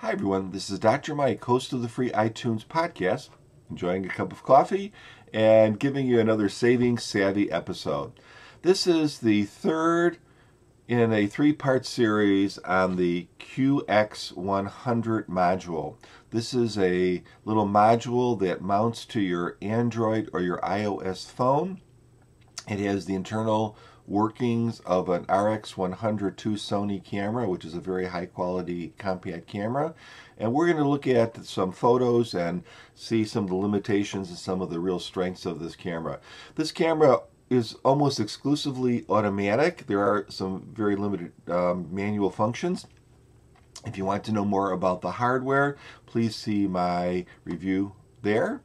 Hi everyone, this is Dr. Mike, host of the free iTunes podcast, enjoying a cup of coffee and giving you another Saving Savvy episode. This is the third in a three-part series on the QX100 module. This is a little module that mounts to your Android or your iOS phone. It has the internal workings of an RX100 II Sony camera, which is a very high quality compact camera. And we're going to look at some photos and see some of the limitations and some of the real strengths of this camera. This camera is almost exclusively automatic. There are some very limited manual functions. If you want to know more about the hardware, please see my review there.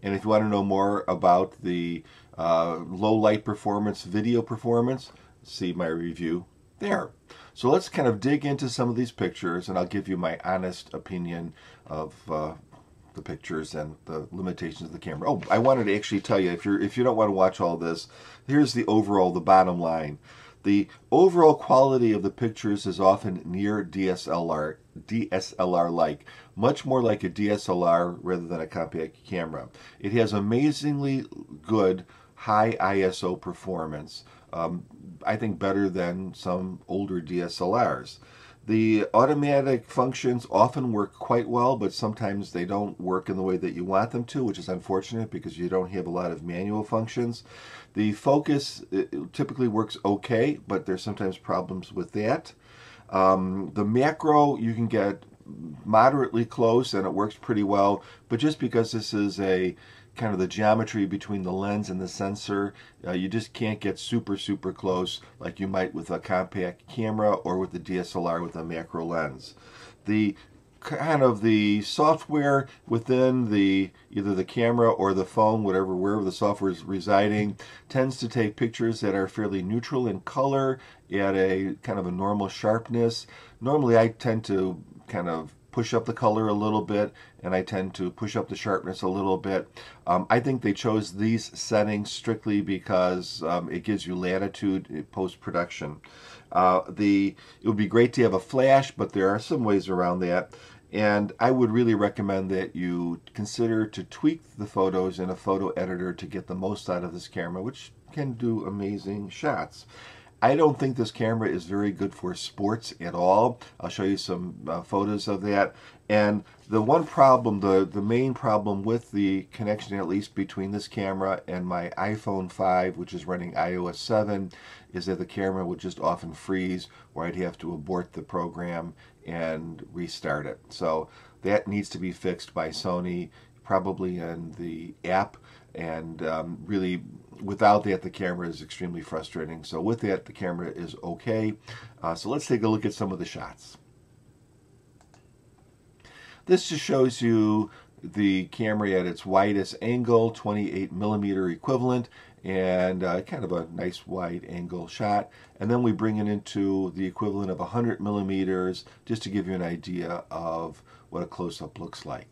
And if you want to know more about the low light performance, video performance, see my review there. So let's kind of dig into some of these pictures and I'll give you my honest opinion of the pictures and the limitations of the camera. Oh, I wanted to actually tell you, if you don't want to watch all this, here's the bottom line. The overall quality of the pictures is often near DSLR-like, much more like a DSLR rather than a compact camera. It has amazingly good high ISO performance, I think better than some older DSLRs. The automatic functions often work quite well, but sometimes they don't work in the way that you want them to, which is unfortunate because you don't have a lot of manual functions. The focus typically works okay, but there's sometimes problems with that. The macro, you can get moderately close and it works pretty well, but just because this is a kind of the geometry between the lens and the sensor, you just can't get super close like you might with a compact camera or with the DSLR with a macro lens. The kind of the software within either the camera or the phone, wherever the software is residing, tends to take pictures that are fairly neutral in color at a kind of a normal sharpness. Normally I tend to kind of push up the color a little bit, and I tend to push up the sharpness a little bit. I think they chose these settings strictly because it gives you latitude post-production. It would be great to have a flash, but there are some ways around that. And I would really recommend that you consider to tweak the photos in a photo editor to get the most out of this camera, which can do amazing shots. I don't think this camera is very good for sports at all. I'll show you some photos of that. And the one problem, the main problem with the connection, at least between this camera and my iPhone 5, which is running iOS 7, is that the camera would just often freeze, or I'd have to abort the program and restart it. So that needs to be fixed by Sony, probably in the app, and really without that the camera is extremely frustrating. So with that the camera is okay. So let's take a look at some of the shots. This just shows you the camera at its widest angle, 28mm equivalent, and kind of a nice wide angle shot. And then we bring it into the equivalent of 100mm just to give you an idea of what a close-up looks like.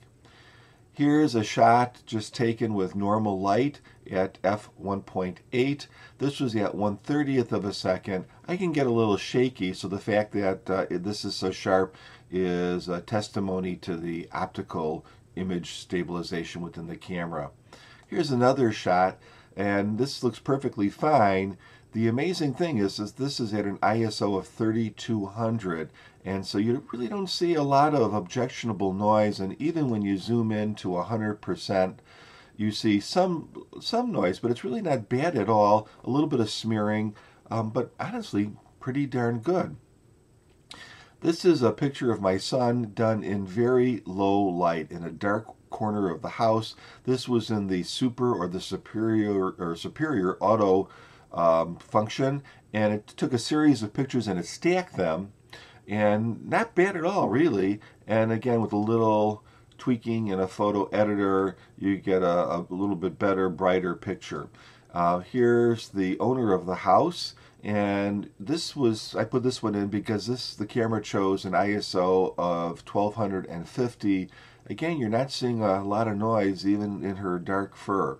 Here's a shot just taken with normal light at f1.8. This was at 1/30th of a second. I can get a little shaky, so the fact that this is so sharp is a testimony to the optical image stabilization within the camera. Here's another shot, and this looks perfectly fine. The amazing thing is this is at an ISO of 3200, and so you really don't see a lot of objectionable noise, and even when you zoom in to 100%, you see some noise, but it's really not bad at all. A little bit of smearing, but honestly pretty darn good. This is a picture of my son done in very low light in a dark corner of the house. This was in the super or the superior auto function, and it took a series of pictures and it stacked them, and not bad at all really. And again, with a little tweaking in a photo editor, you get a little bit better, brighter picture. Here's the owner of the house, and I put this one in because the camera chose an ISO of 1250. Again, you're not seeing a lot of noise even in her dark fur.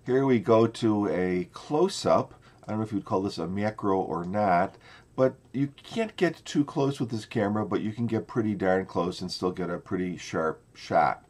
Here we go to a close-up. I don't know if you'd call this a macro or not. but you can't get too close with this camera, but you can get pretty darn close and still get a pretty sharp shot.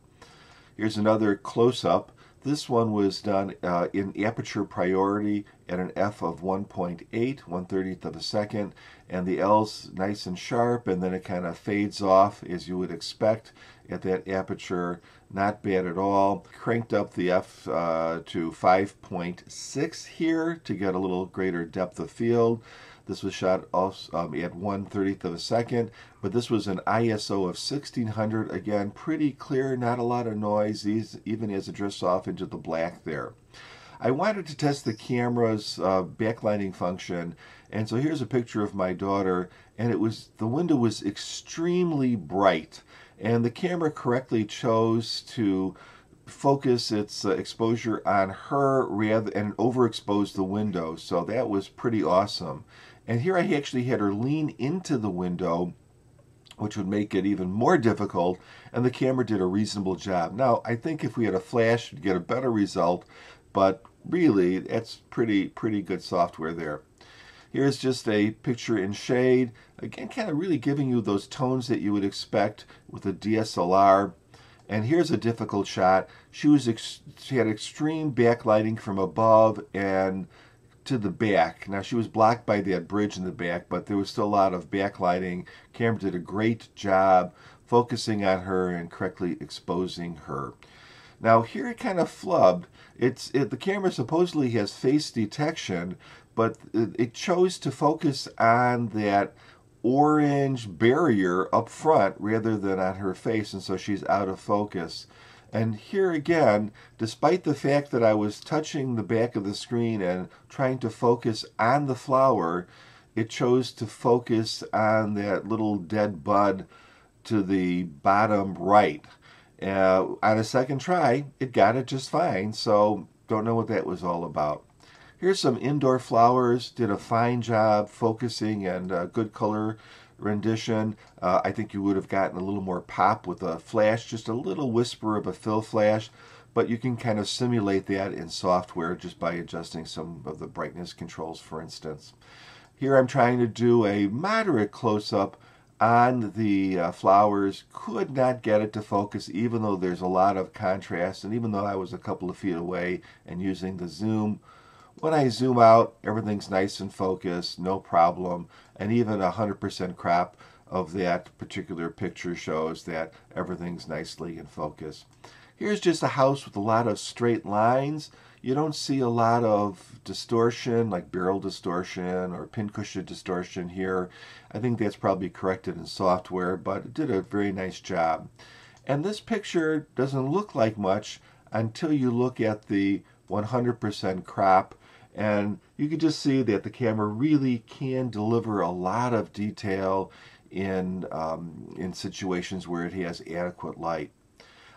Here's another close-up. This one was done in aperture priority at an f of 1.8, 1/30th of a second, and the L's nice and sharp, and then it kind of fades off as you would expect at that aperture. Not bad at all. Cranked up the f to 5.6 here to get a little greater depth of field. This was shot also, at 1/30th of a second, but this was an ISO of 1600. Again, pretty clear, not a lot of noise, even as it drifts off into the black there. I wanted to test the camera's backlighting function, and so here's a picture of my daughter, and the window was extremely bright, and the camera correctly chose to focus its exposure on her rather and overexpose the window, so that was pretty awesome. And here I actually had her lean into the window, which would make it even more difficult, and the camera did a reasonable job. Now, I think if we had a flash, we'd get a better result, but really, that's pretty good software there. Here's just a picture in shade, again, kind of really giving you those tones that you would expect with a DSLR. And here's a difficult shot. She had extreme backlighting from above and to the back. Now, she was blocked by that bridge in the back, but there was still a lot of backlighting. Camera did a great job focusing on her and correctly exposing her. Now, here it kind of flubbed. The camera supposedly has face detection, but it chose to focus on that orange barrier up front rather than on her face, and so she's out of focus. And here again, despite the fact that I was touching the back of the screen and trying to focus on the flower, it chose to focus on that little dead bud to the bottom right. On a second try, it got it just fine, so don't know what that was all about. Here's some indoor flowers, did a fine job focusing and good color rendition. I think you would have gotten a little more pop with a flash, just a little whisper of a fill flash, but you can kind of simulate that in software just by adjusting some of the brightness controls, for instance. Here I'm trying to do a moderate close-up on the flowers. Could not get it to focus even though there's a lot of contrast, and even though I was a couple of feet away and using the zoom. When I zoom out, everything's nice and focused, no problem, and even 100% crop of that particular picture shows that everything's nicely in focus. Here's just a house with a lot of straight lines. You don't see a lot of distortion, like barrel distortion or pincushion distortion here. I think that's probably corrected in software, but it did a very nice job. And this picture doesn't look like much until you look at the 100% crop, and you can just see that the camera really can deliver a lot of detail in situations where it has adequate light.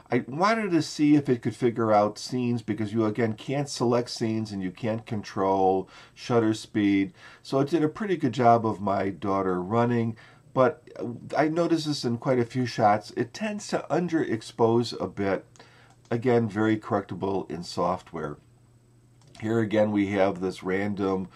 I wanted to see if it could figure out scenes, because you again can't select scenes and you can't control shutter speed. So it did a pretty good job of my daughter running, but I noticed this in quite a few shots. It tends to underexpose a bit. Again, very correctable in software. Here again we have this random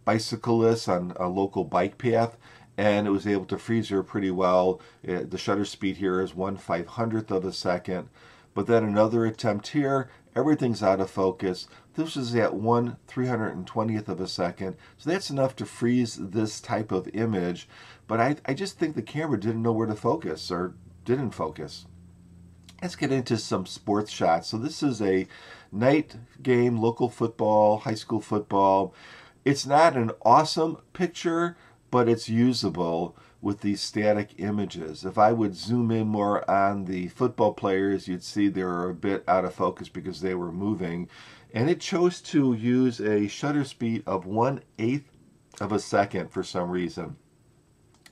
bicyclist on a local bike path, and it was able to freeze her pretty well. The shutter speed here is 1/500th of a second. But then another attempt here, everything's out of focus. This is at 1/320th of a second. So that's enough to freeze this type of image. But I just think the camera didn't know where to focus, or didn't focus. Let's get into some sports shots. So this is a night game, local football, high school football. It's not an awesome picture, but it's usable with these static images. If I would zoom in more on the football players, you'd see they were a bit out of focus because they were moving. And it chose to use a shutter speed of 1/8 of a second for some reason.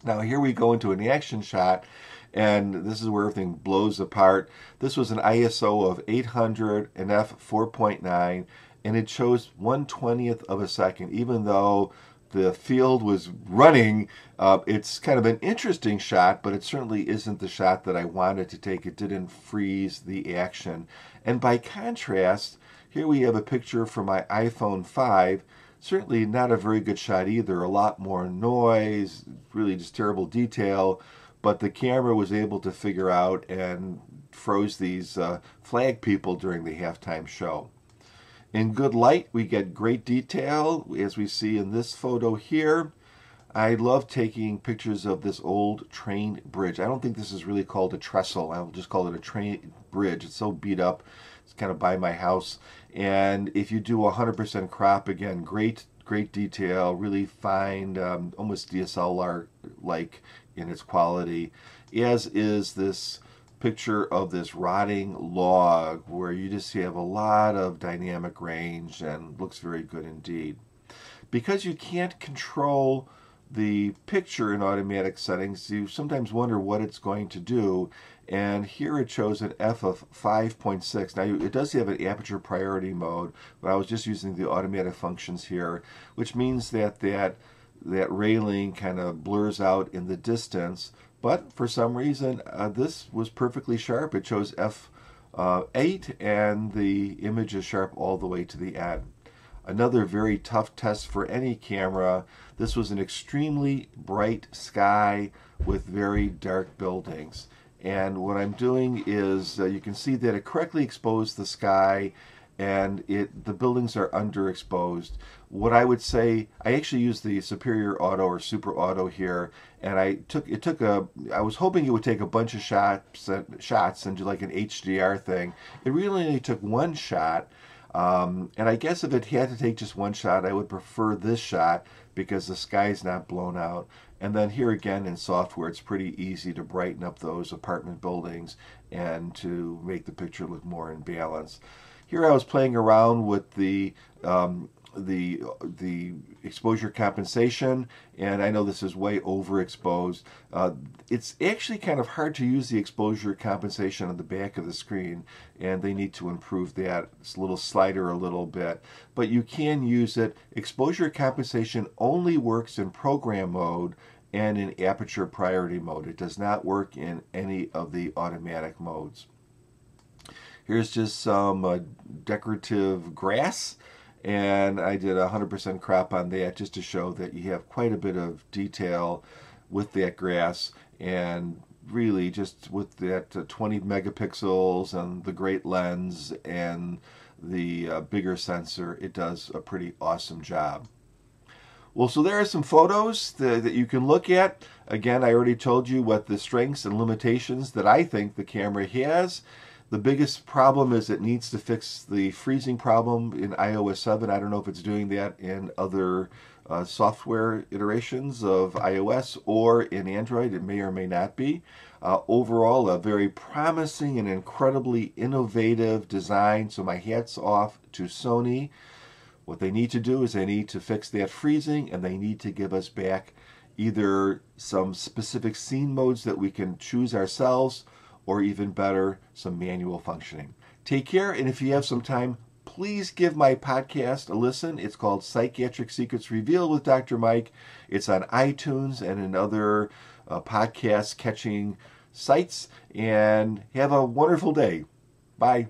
Now here we go into an action shot, and this is where everything blows apart. This was an ISO of 800 and f/4.9, and it chose 1/20th of a second, even though the field was running. It's kind of an interesting shot, but it certainly isn't the shot that I wanted to take. It didn't freeze the action. And by contrast, here we have a picture from my iPhone 5. Certainly not a very good shot either. A lot more noise, really just terrible detail. But the camera was able to figure out and froze these flag people during the halftime show. In good light, we get great detail, as we see in this photo here. I love taking pictures of this old train bridge. I don't think this is really called a trestle. I'll just call it a train bridge. It's so beat up. It's kind of by my house. And if you do 100% crop, again, great detail, really fine, almost DSLR-like in its quality, as is this picture of this rotting log where you just have a lot of dynamic range and looks very good indeed. Because you can't control the picture in automatic settings, you sometimes wonder what it's going to do, and here it shows an f of 5.6. Now it does have an aperture priority mode, but I was just using the automatic functions here, which means that that railing kind of blurs out in the distance, but for some reason this was perfectly sharp. It shows f8 and the image is sharp all the way to the end. Another very tough test for any camera. This was an extremely bright sky with very dark buildings. And what I'm doing is you can see that it correctly exposed the sky and the buildings are underexposed. What I would say, I actually used the Superior Auto or Super Auto here, and I was hoping it would take a bunch of shots and do like an HDR thing. It really only took one shot. And I guess if it had to take just one shot, I would prefer this shot because the sky's not blown out. And then here again in software, it's pretty easy to brighten up those apartment buildings and to make the picture look more in balance. Here I was playing around with the exposure compensation, and I know this is way overexposed. It's actually kind of hard to use the exposure compensation on the back of the screen, and they need to improve that little slider a little bit. But you can use it. Exposure compensation only works in program mode and in aperture priority mode. It does not work in any of the automatic modes. Here's just some decorative grass, and I did 100% crop on that just to show that you have quite a bit of detail with that grass, and really just with that 20 megapixels and the great lens and the bigger sensor, it does a pretty awesome job. Well, so there are some photos that you can look at. Again, I already told you what the strengths and limitations that I think the camera has. The biggest problem is it needs to fix the freezing problem in iOS 7. I don't know if it's doing that in other software iterations of iOS or in Android. It may or may not be. Overall, a very promising and incredibly innovative design. So my hat's off to Sony. What they need to do is they need to fix that freezing, and they need to give us back either some specific scene modes that we can choose ourselves, or even better, some manual functioning. Take care, and if you have some time, please give my podcast a listen. It's called Psychiatric Secrets Revealed with Dr. Mike. It's on iTunes and in other podcast catching sites. And have a wonderful day. Bye.